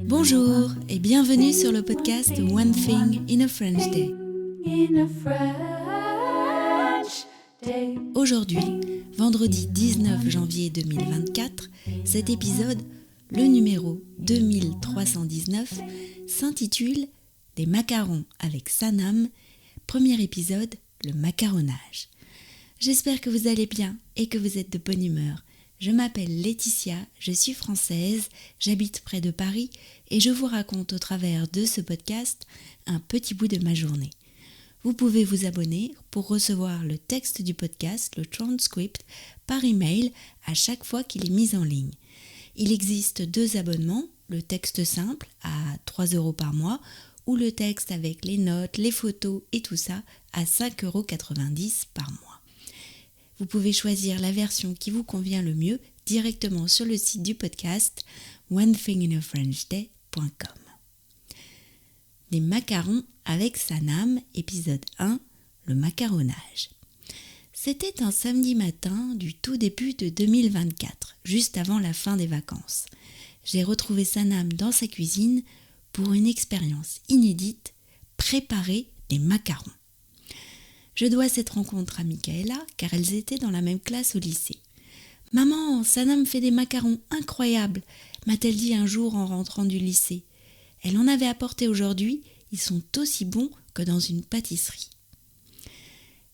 Bonjour et bienvenue sur le podcast One Thing in a French Day. Aujourd'hui, vendredi 19 janvier 2024, cet épisode, le numéro 2319, s'intitule Des macarons avec Sanam, premier épisode, le macaronnage. J'espère que vous allez bien et que vous êtes de bonne humeur. Je m'appelle Laetitia, je suis française, j'habite près de Paris et je vous raconte au travers de ce podcast un petit bout de ma journée. Vous pouvez vous abonner pour recevoir le texte du podcast, le transcript, par email à chaque fois qu'il est mis en ligne. Il existe 2 abonnements, le texte simple à 3 € par mois ou le texte avec les notes, les photos et tout ça à 5,90 € par mois. Vous pouvez choisir la version qui vous convient le mieux directement sur le site du podcast onethinginafrenchday.com. Des macarons avec Sanam, épisode 1, le macaronnage. C'était un samedi matin du tout début de 2024, juste avant la fin des vacances. J'ai retrouvé Sanam dans sa cuisine pour une expérience inédite, préparer des macarons. Je dois cette rencontre à Michaela car elles étaient dans la même classe au lycée. « Maman, Sanam fait des macarons incroyables !» m'a-t-elle dit un jour en rentrant du lycée. Elle en avait apporté aujourd'hui, ils sont aussi bons que dans une pâtisserie.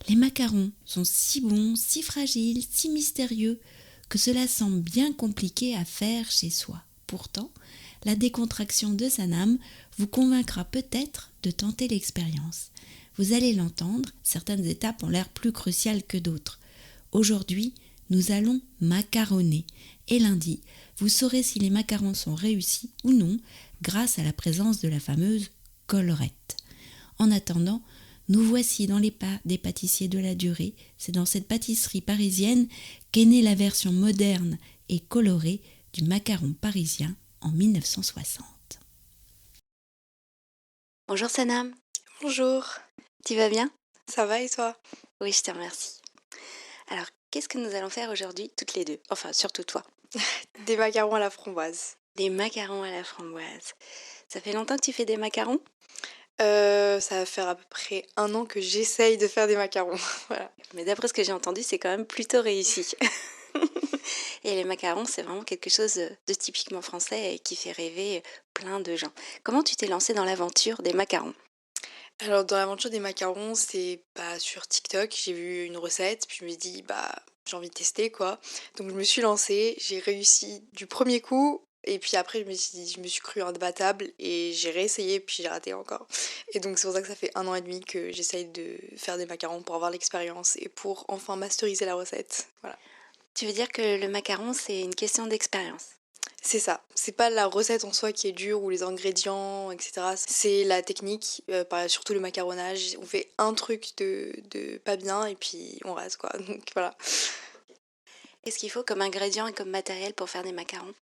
Les macarons sont si bons, si fragiles, si mystérieux que cela semble bien compliqué à faire chez soi. Pourtant, la décontraction de Sanam vous convaincra peut-être de tenter l'expérience. Vous allez l'entendre, certaines étapes ont l'air plus cruciales que d'autres. Aujourd'hui, nous allons macaronner. Et lundi, vous saurez si les macarons sont réussis ou non grâce à la présence de la fameuse collerette. En attendant, nous voici dans les pas des pâtissiers de la durée. C'est dans cette pâtisserie parisienne qu'est née la version moderne et colorée du macaron parisien en 1960. Bonjour Sanam. Bonjour, Tu vas bien ? ça va et toi? Oui, je te remercie. Alors, qu'est-ce que nous allons faire aujourd'hui, toutes les deux ? Enfin, surtout toi. Des macarons à la framboise. Des macarons à la framboise. Ça fait longtemps que tu fais des macarons ? Ça va faire à peu près 1 an que j'essaye de faire des macarons. Voilà. Mais d'après ce que j'ai entendu, c'est quand même plutôt réussi. Et les macarons, c'est vraiment quelque chose de typiquement français et qui fait rêver plein de gens. Comment tu t'es lancée dans l'aventure des macarons ? Alors dans l'aventure des macarons, c'est sur TikTok, j'ai vu une recette, puis je me suis dit j'ai envie de tester quoi. Donc je me suis lancée, j'ai réussi du premier coup. Et puis après, je me suis crue imbattable et j'ai réessayé, puis j'ai raté encore. Et donc c'est pour ça que ça fait 1 an et demi que j'essaye de faire des macarons pour avoir l'expérience et pour enfin masteriser la recette. Voilà. Tu veux dire que le macaron, c'est une question d'expérience ? C'est ça, c'est pas la recette en soi qui est dure ou les ingrédients, etc. C'est la technique, surtout le macaronnage. On fait un truc de pas bien et puis on rase quoi. Donc voilà. Qu'est-ce qu'il faut comme ingrédient et comme matériel pour faire des macarons ?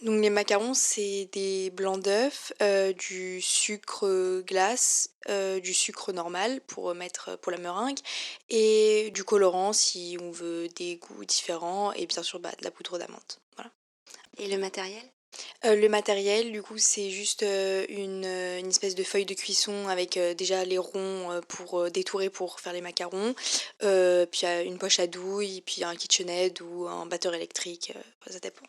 Donc les macarons, c'est des blancs d'œufs, du sucre glace, du sucre normal pour mettre pour la meringue et du colorant si on veut des goûts différents et bien sûr de la poudre d'amande. Voilà. Et le matériel ? Le matériel, du coup, c'est juste une espèce de feuille de cuisson avec déjà les ronds pour détourer pour faire les macarons, puis une poche à douille, puis un KitchenAid ou un batteur électrique, ça dépend.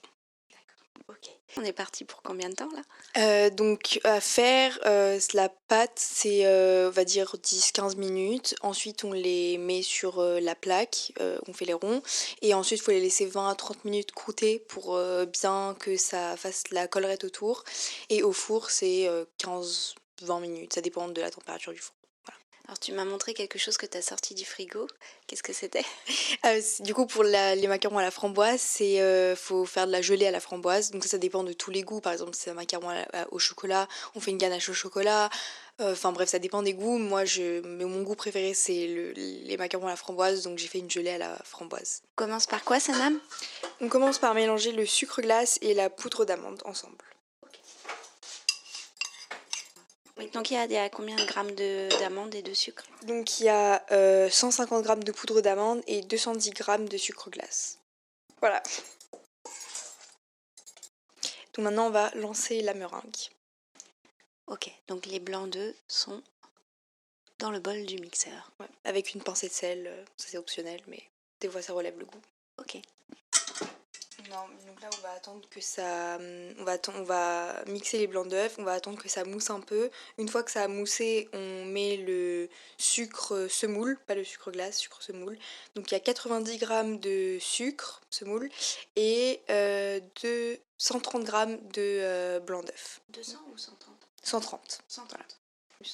Ok. On est parti pour combien de temps là ? Donc à faire, la pâte, c'est on va dire 10-15 minutes. Ensuite, on les met sur la plaque, on fait les ronds. Et ensuite, il faut les laisser 20 à 30 minutes croûter pour bien que ça fasse la collerette autour. Et au four, c'est 15-20 minutes. Ça dépend de la température du four. Alors tu m'as montré quelque chose que tu as sorti du frigo. Qu'est-ce que c'était ? Du coup, pour les macarons à la framboise, faut faire de la gelée à la framboise. Donc ça dépend de tous les goûts. Par exemple, c'est un macaron au chocolat, on fait une ganache au chocolat. Enfin bref, ça dépend des goûts. Mais mon goût préféré, c'est les macarons à la framboise. Donc j'ai fait une gelée à la framboise. On commence par quoi, Sanam ? On commence par mélanger le sucre glace et la poudre d'amande ensemble. Oui, donc il y a combien de grammes d'amande et de sucre ? Donc il y a 150 grammes de poudre d'amande et 210 grammes de sucre glace. Voilà. Donc maintenant on va lancer la meringue. Ok, donc les blancs d'œufs sont dans le bol du mixeur. Ouais, avec une pincée de sel, ça c'est optionnel, mais des fois ça relève le goût. Ok. Non, donc là on va attendre que ça... on va mixer les blancs d'œufs, on va attendre que ça mousse un peu. Une fois que ça a moussé, on met le sucre semoule, pas le sucre glace, sucre semoule. Donc il y a 90 grammes de sucre semoule et 130 grammes de blanc d'œuf. 200 ou 130? 130. 130. Voilà.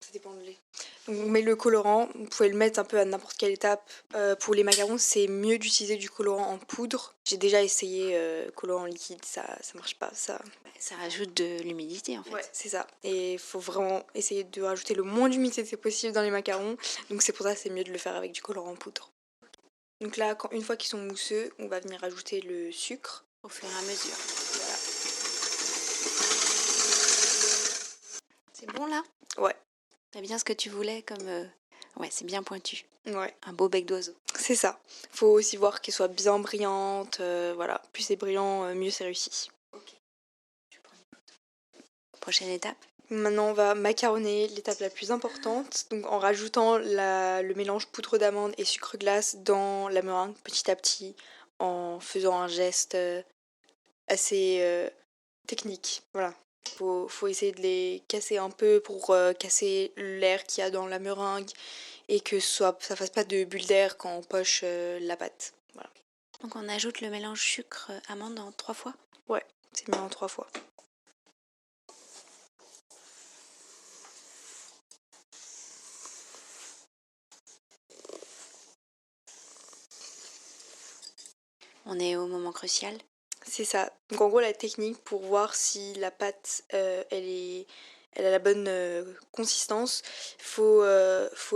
Ça dépend de lait. Donc on met le colorant, vous pouvez le mettre un peu à n'importe quelle étape. Pour les macarons, c'est mieux d'utiliser du colorant en poudre. J'ai déjà essayé colorant liquide, ça marche pas. Ça rajoute de l'humidité en fait. Ouais, c'est ça. Et il faut vraiment essayer de rajouter le moins d'humidité possible dans les macarons. Donc c'est pour ça que c'est mieux de le faire avec du colorant en poudre. Donc là, une fois qu'ils sont mousseux, on va venir ajouter le sucre. Au fur et à mesure. Voilà. C'est bon là? Ouais. T'as bien ce que tu voulais comme... Ouais, c'est bien pointu. Ouais. Un beau bec d'oiseau. C'est ça. Faut aussi voir qu'elle soit bien brillante. Voilà. Plus c'est brillant, mieux c'est réussi. Ok. Je prends une photo. Prochaine étape? Maintenant, on va macaronner, l'étape la plus importante, donc en rajoutant le mélange poudre d'amande et sucre glace dans la meringue petit à petit, en faisant un geste assez technique. Voilà. Faut essayer de les casser un peu pour casser l'air qu'il y a dans la meringue et que ça fasse pas de bulles d'air quand on poche la pâte. Voilà. Donc on ajoute le mélange sucre-amande en 3 fois? Ouais, c'est mis en 3 fois. On est au moment crucial. C'est ça. Donc en gros la technique pour voir si la pâte elle a la bonne consistance, faut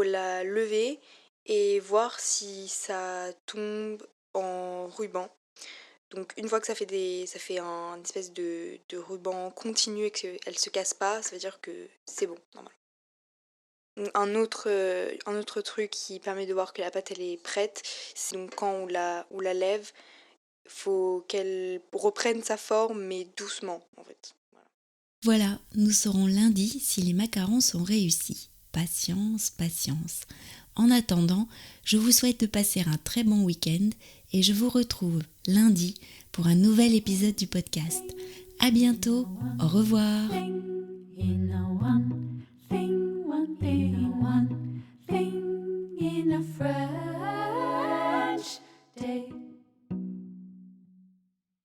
la lever et voir si ça tombe en ruban. Donc une fois que ça fait un espèce de ruban continu et qu'elle se casse pas, ça veut dire que c'est bon, normal. Un autre truc qui permet de voir que la pâte elle est prête, c'est donc quand on la lève, faut qu'elle reprenne sa forme mais doucement en fait. Voilà, nous saurons lundi si les macarons sont réussis. Patience, patience. En attendant, je vous souhaite de passer un très bon week-end et je vous retrouve lundi pour un nouvel épisode du podcast. À bientôt, au revoir. One thing in a